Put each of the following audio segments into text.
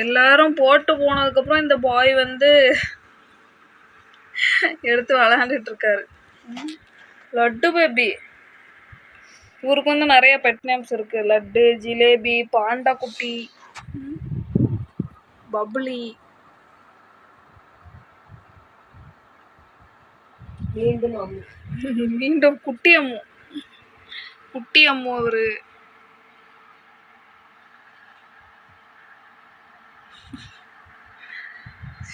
எல்லாரும் போட்டு போனதுக்கப்புறம் இந்த பாய் வந்து எடுத்து விளையாண்டுட்டு இருக்காரு. லட்டு பேபி. இவருக்கு வந்து நிறைய பெட் நேம்ஸ் இருக்கு. லட்டு, ஜிலேபி, பாண்டா குட்டி, பப்ளி, மீண்டும் குட்டி அம்மு. குட்டி அம்மு அவரு.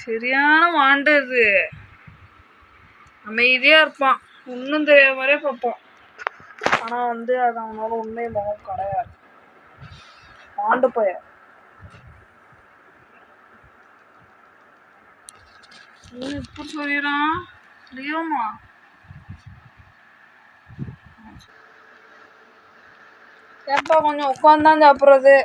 சரியான வாண்டு இது. அமைதியா இருப்பான், ஒன்றும் தெரியாத மாதிரியே பார்ப்பான். ஆனா வந்து அது அவனோட உண்மை முகம் கிடையாது. வாண்டு பைய. இப்ப சொல்லிடுறான் லியோமா. ஏப்பா கொஞ்சம் உட்காந்தான் சாப்பிட்றது.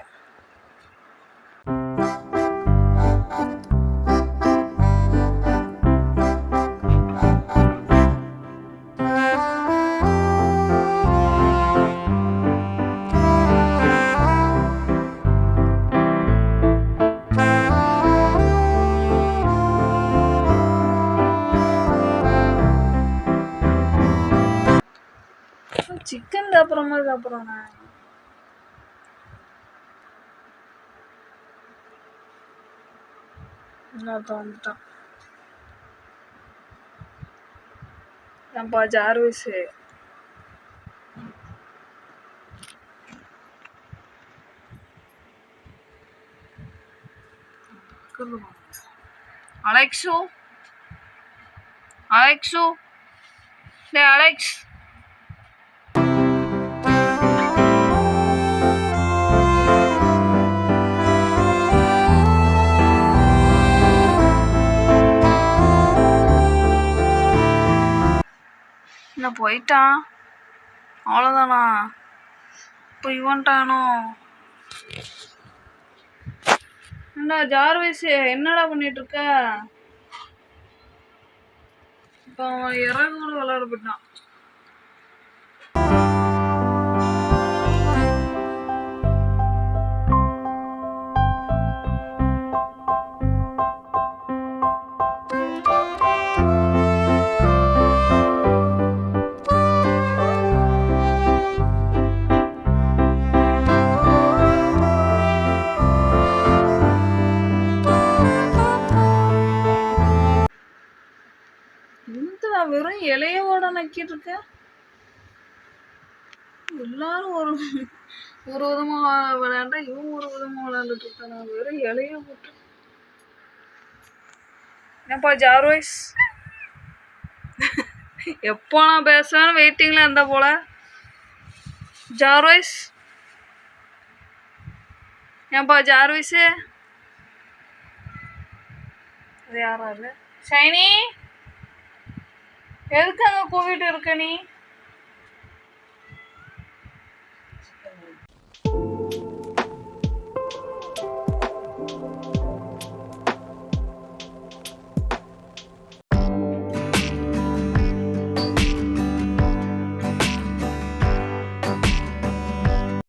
சிக்கன் சாப்பிட்ற மாதிரி சாப்பிட்றானே. இன்னொருத்தன் வந்துட்டான். ஏன்பா ஜார்விஸ், அலெக்ஸு, அலெக்ஸு, டே அலெக்ஸ். என்ன போயிட்டான்? அவ்வளோதானா? இப்போ இவன்ட்டானோ? என்ன ஜார்விஸ், என்னடா பண்ணிட்டு இருக்க? இப்போ அவன் இறகு கூட விளையாட போயிட்டான். வெறும் இலையோட நக்கிட்டு இருக்க. எல்லாரும் ஒரு விதமா விளையாண்டா இவன் ஒரு விதமா விளையாண்டுட்டு இருக்கான. வெறும் இலைய போட்டு. என்னப்பா ஜார்வைஸ், எப்போ நான் பேசுவேன்னு வெயிட்டிங்ல இருந்த போல. ஜார்வைஸ், ஏன்பா ஜார்வைஸு? அது யாராரு? ஷைனி, எதுக்கு அங்கே கூவிட்டு இருக்க நீ?